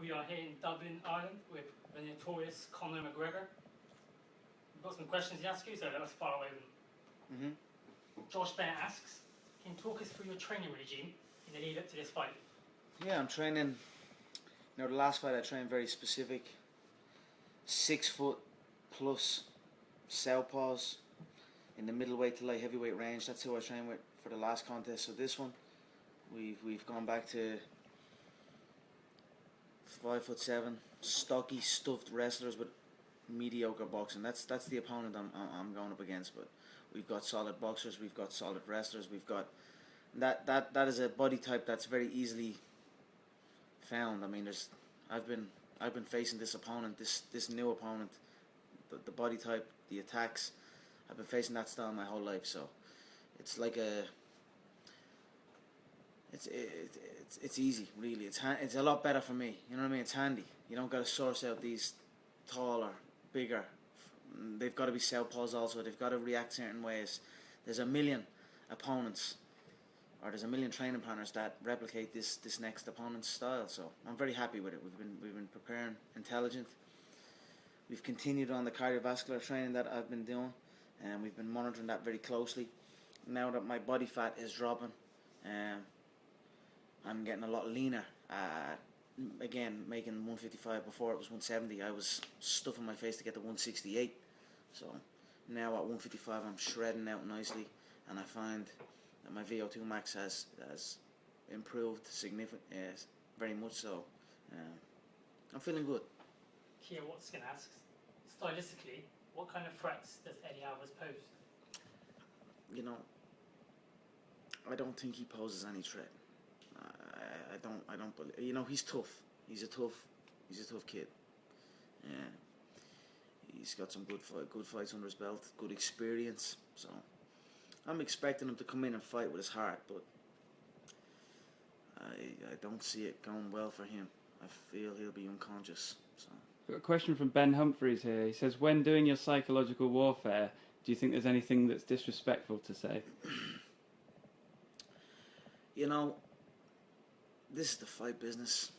We are here in Dublin, Ireland, with the notorious Conor McGregor. We've got some questions to ask you, so let us fire away with them. Josh Bennett asks, can you talk us through your training regime in the lead up to this fight? Yeah, I'm training. The last fight I trained very specific. 6 foot plus southpaws in the middleweight to light heavyweight range. That's who I trained with for the last contest. So this one, we've gone back to 5'7", stocky, stuffed wrestlers with mediocre boxing. That's the opponent I'm going up against. But we've got solid boxers, we've got solid wrestlers, we've got that is a body type that's very easily found. I mean, I've been facing this opponent, this new opponent, the body type, the attacks. I've been facing that style my whole life, so it's like it's easy, really. It's a lot better for me. You know what I mean? It's handy. You don't got to source out these taller, bigger. They've got to be southpaws also. They've got to react certain ways. There's a million opponents, or there's a million training partners that replicate this next opponent's style. So I'm very happy with it. We've been preparing intelligent. We've continued on the cardiovascular training that I've been doing, and we've been monitoring that very closely. Now that my body fat is dropping, I'm getting a lot leaner. Again, making 155 before it was 170. I was stuffing my face to get to 168. So now at 155 I'm shredding out nicely, and I find that my VO2 max has improved significantly, very much so. I'm feeling good. Kia Watson asks, stylistically, what kind of threats does Eddie Alvarez pose? You know, I don't think he poses any threat. I don't believe. You know, he's tough. He's a tough kid. Yeah, he's got some good fights under his belt, good experience. So I'm expecting him to come in and fight with his heart, but I don't see it going well for him. I feel he'll be unconscious. So. Got a question from Ben Humphreys here. He says, when doing your psychological warfare, do you think there's anything that's disrespectful to say? You know, this is the fight business.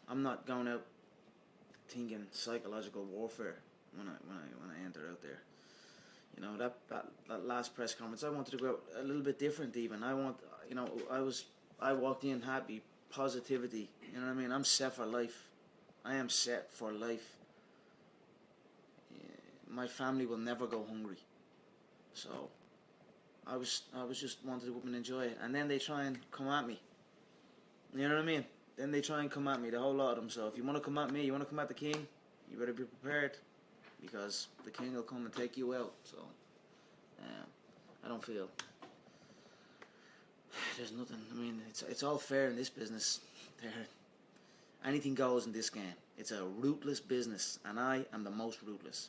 I'm not going out thinking psychological warfare when I enter out there. You know, that last press conference, I wanted to go out a little bit different even. I walked in happy, positivity, you know what I mean? I'm set for life. I am set for life. My family will never go hungry. So I was just wanted to go up and enjoy it. And then they try and come at me. You know what I mean? Then they try and come at me, the whole lot of them. So if you want to come at me, you want to come at the king, you better be prepared, because the king will come and take you out. So I don't feel there's nothing. I mean, it's all fair in this business. Anything goes in this game. It's a ruthless business, and I am the most ruthless.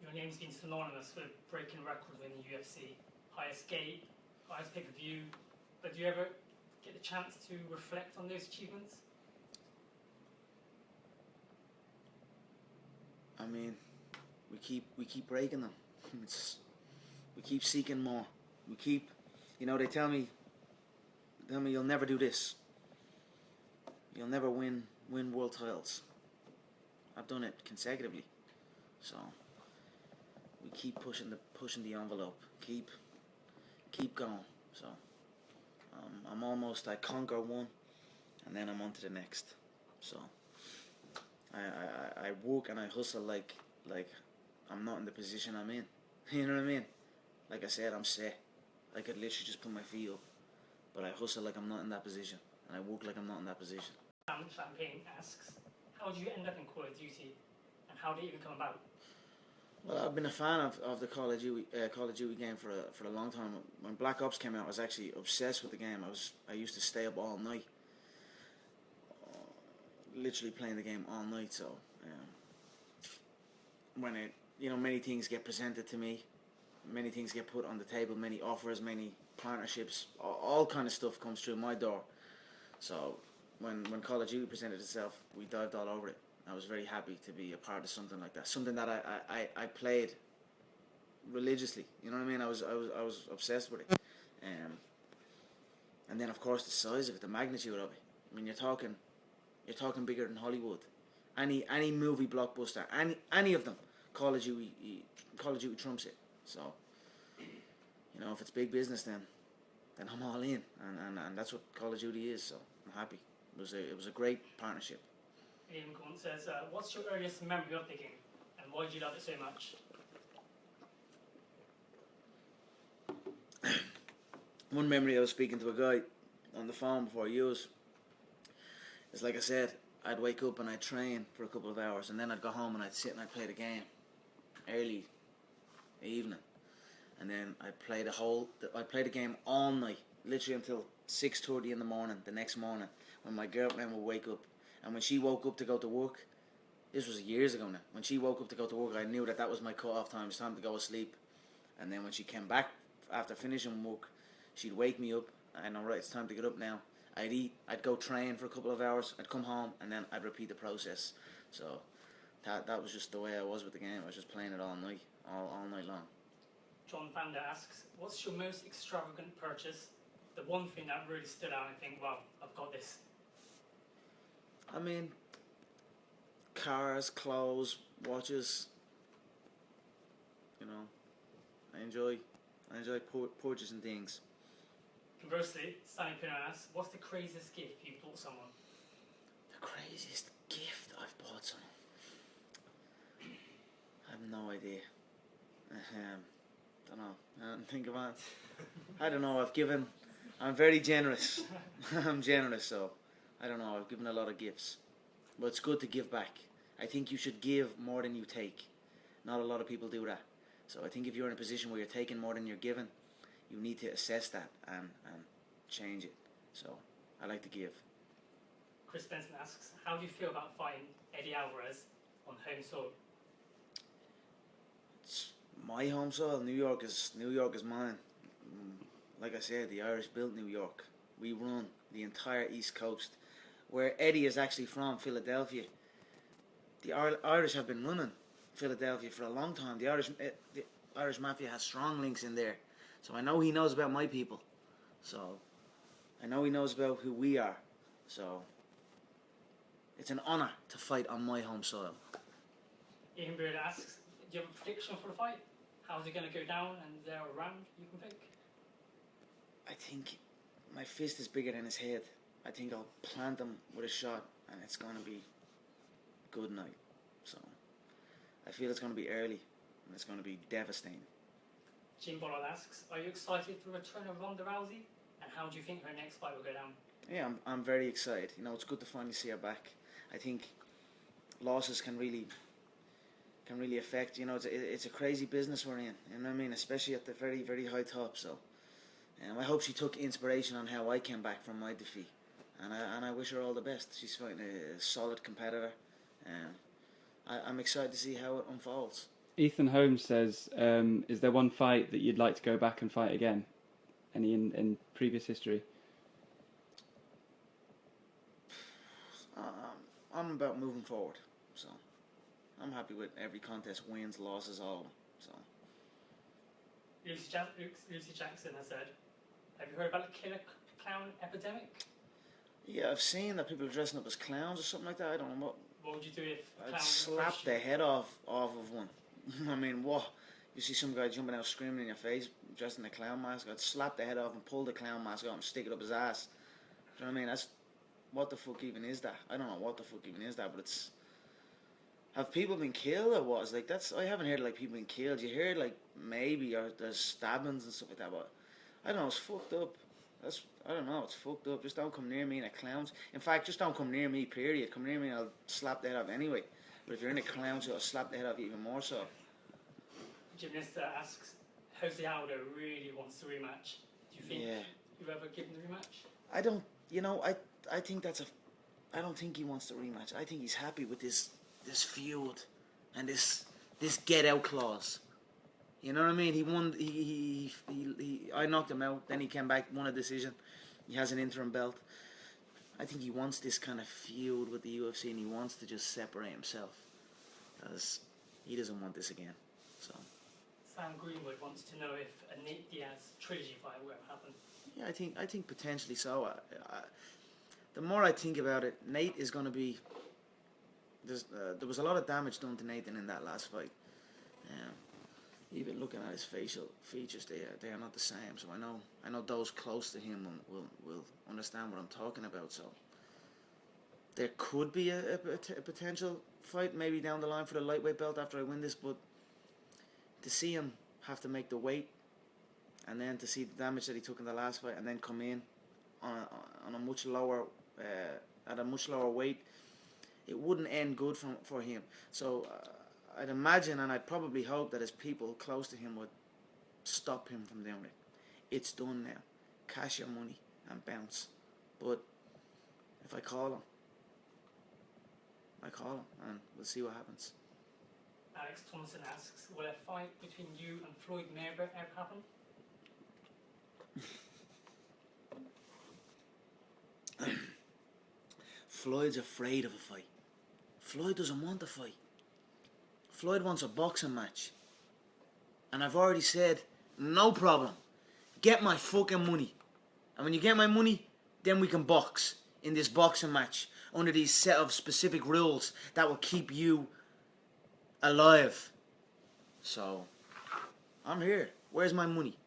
Your name's been synonymous with breaking records in the UFC, highest gate, highest pay-per-view. But do you ever get the chance to reflect on those achievements? I mean, we keep breaking them. We keep seeking more. We keep, they tell me you'll never do this. You'll never win world titles. I've done it consecutively, so we keep pushing the envelope. Keep going. So I'm almost. I conquer one, and then I'm on to the next. So I work and I hustle like I'm not in the position I'm in. You know what I mean? Like I said, I'm set. I could literally just put my feet up, but I hustle like I'm not in that position, and I work like I'm not in that position. Champagne asks, how did you end up in Call of Duty, and how did it even come about? Well, I've been a fan of the Call of Duty game for a long time. When Black Ops came out, I was actually obsessed with the game. I used to stay up all night, literally playing the game all night. So when many things get presented to me, many things get put on the table, many offers, many partnerships, all kind of stuff comes through my door. So when Call of Duty presented itself, we dived all over it. I was very happy to be a part of something like that, something that I played religiously. You know what I mean? I was obsessed with it, and then of course the size of it, the magnitude of it. I mean, you're talking You're talking bigger than Hollywood. Any movie blockbuster, any of them, Call of Duty trumps it. So, you know, if it's big business, then I'm all in, and that's what Call of Duty is. So I'm happy. It was a great partnership. Ian Grant says, what's your earliest memory of the game, and why do you love it so much? One memory, I was speaking to a guy on the phone before you was, it's like I said, I'd wake up and I'd train for a couple of hours, and then I'd go home and I'd sit and I'd play the game early evening, and then I'd play the game all night, literally until 6:30 in the morning the next morning, when my girlfriend would wake up. And when she woke up to go to work, this was years ago now, when she woke up to go to work, I knew that was my cut-off time. It's time to go to sleep. And then when she came back after finishing work, she'd wake me up. I know, right, it's time to get up now. I'd eat, I'd go train for a couple of hours, I'd come home, and then I'd repeat the process. So that was just the way I was with the game. I was just playing it all night, all night long. John Vander asks, what's your most extravagant purchase? The one thing that really stood out and think, wow, I've got this. I mean, cars, clothes, watches. You know, I enjoy purchasing things. Conversely, Stanley Pinner asks, what's the craziest gift you bought someone? The craziest gift I've bought someone? I have no idea. Don't know. I don't think about it. I don't know. I'm very generous. I'm generous, so I don't know. I've given a lot of gifts. But it's good to give back. I think you should give more than you take. Not a lot of people do that. So I think if you're in a position where you're taking more than you're giving, you need to assess that and change it. So I like to give. Chris Benson asks, how do you feel about fighting Eddie Alvarez on home soil? It's my home soil. New York is mine. Like I said, the Irish built New York. We run the entire East Coast. Where Eddie is actually from, Philadelphia. The Irish have been running Philadelphia for a long time. The Irish Mafia has strong links in there. So I know he knows about my people. So I know he knows about who we are. So it's an honour to fight on my home soil. Ian Beard asks, do you have a prediction for the fight? How's it going to go down, and is there a round you can pick? I think my fist is bigger than his head. I think I'll plant him with a shot, and it's going to be good night. So I feel it's going to be early, and it's going to be devastating. Jim Bollard asks, are you excited for the return of Ronda Rousey? And how do you think her next fight will go down? Yeah, I'm very excited. You know, it's good to finally see her back. I think losses can really affect. You know, it's a crazy business we're in. You know what I mean? Especially at the very, very high top. So, I hope she took inspiration on how I came back from my defeat. And I wish her all the best. She's fighting a solid competitor. I'm excited to see how it unfolds. Ethan Holmes says, is there one fight that you'd like to go back and fight again? Any in previous history? I'm about moving forward. So I'm happy with every contest, wins, losses, all of them. So. Lucy Jackson has said, have you heard about the killer clown epidemic? Yeah, I've seen that people are dressing up as clowns or something like that. I don't know what would you do if a clown I'd slap the head off of one. I mean, what? You see some guy jumping out screaming in your face, dressed in a clown mask, I'd slap the head off and pull the clown mask off and stick it up his ass. Do you know what I mean? That's, what the fuck even is that? I don't know what the fuck even is that, but it's... Have people been killed or what? It's like, that's... I haven't heard, like, people been killed. You hear, like, maybe, or there's stabbings and stuff like that, but... I don't know, it's fucked up. I don't know, it's fucked up. Just don't come near me in a clown's... In fact, just don't come near me, period. Come near me and I'll slap the head off anyway. But if you're in a clown's, I'll slap the head off even more so. Gymnasta asks, Jose Aldo really wants the rematch. Do you think you've ever given the rematch? I don't, you know, I think that's I don't think he wants the rematch. I think he's happy with this feud and this get out clause. You know what I mean? He won, I knocked him out, then he came back, won a decision. He has an interim belt. I think he wants this kind of feud with the UFC and he wants to just separate himself. Because he doesn't want this again, so... Sam Greenwood wants to know if a Nate Diaz trilogy fight will ever happen. Yeah, I think potentially so. the more I think about it, Nate is going to be... there was a lot of damage done to Nathan in that last fight. Even looking at his facial features, they are not the same. So I know those close to him will understand what I'm talking about. So there could be a potential fight maybe down the line for the lightweight belt after I win this, but to see him have to make the weight, and then to see the damage that he took in the last fight, and then come in on a much lower at a much lower weight, it wouldn't end good for him. So I'd imagine, and I'd probably hope, that his people close to him would stop him from doing it. It's done now. Cash your money and bounce. But if I call him, and we'll see what happens. Alex Thompson asks, will a fight between you and Floyd Mayweather ever happen? Floyd's afraid of a fight. Floyd doesn't want a fight. Floyd wants a boxing match. And I've already said, no problem. Get my fucking money. And when you get my money, then we can box in this boxing match under these set of specific rules that will keep you alive. So, I'm here. Where's my money?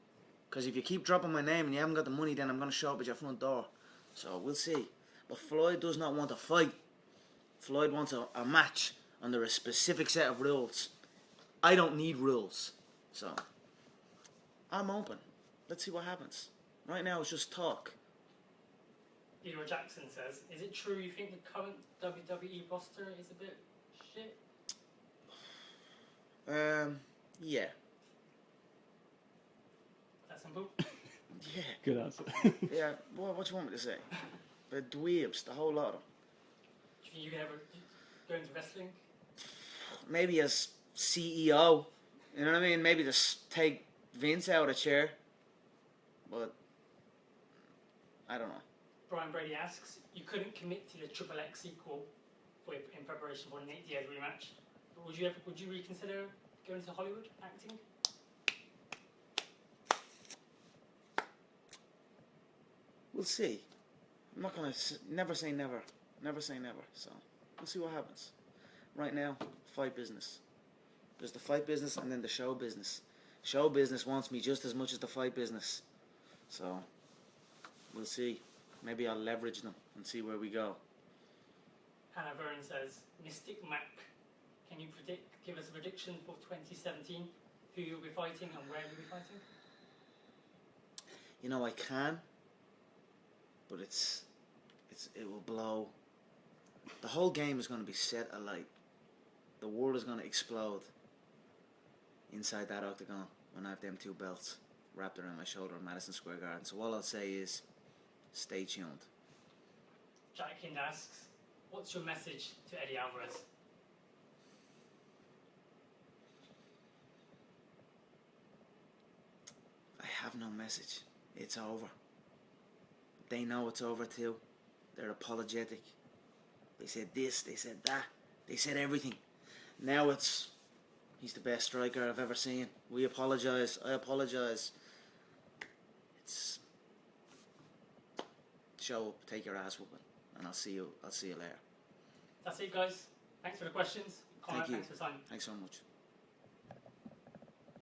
Because if you keep dropping my name and you haven't got the money, then I'm going to show up at your front door. So, we'll see. But Floyd does not want a fight. Floyd wants a match under a specific set of rules. I don't need rules. So, I'm open. Let's see what happens. Right now, it's just talk. Leroy Jackson says, is it true you think the current WWE roster is a bit shit? Yeah. That simple? Yeah. Good answer. Yeah, well, what do you want me to say? The dweebs, the whole lot of them. Do you think you could ever go into wrestling? Maybe as CEO, you know what I mean? Maybe just take Vince out of the chair. But, I don't know. Brian Brady asks, you couldn't commit to the Triple X sequel in preparation for the Nate Diaz rematch, but would you reconsider going to Hollywood acting? We'll see. I'm not going to never say never. Never say never. So, we'll see what happens. Right now, fight business. There's the fight business and then the show business. Show business wants me just as much as the fight business. So, we'll see. Maybe I'll leverage them and see where we go. Hannah Verne says, Mystic Mac, can you give us a prediction for 2017? Who you'll be fighting and where you'll be fighting? You know, I can, but it will blow. The whole game is going to be set alight. The world is going to explode inside that octagon when I have them two belts wrapped around my shoulder in Madison Square Garden. So all I'll say is, stay tuned. Jack Hind asks, what's your message to Eddie Alvarez? I have no message. It's over. They know it's over too. They're apologetic. They said this, they said that, they said everything. Now he's the best striker I've ever seen. We apologise. I apologise. It's show up, take your ass whooping, and I'll see you later. That's it, guys. Thanks for the questions. Conor, Thank you. thanks for the time. Thanks so much.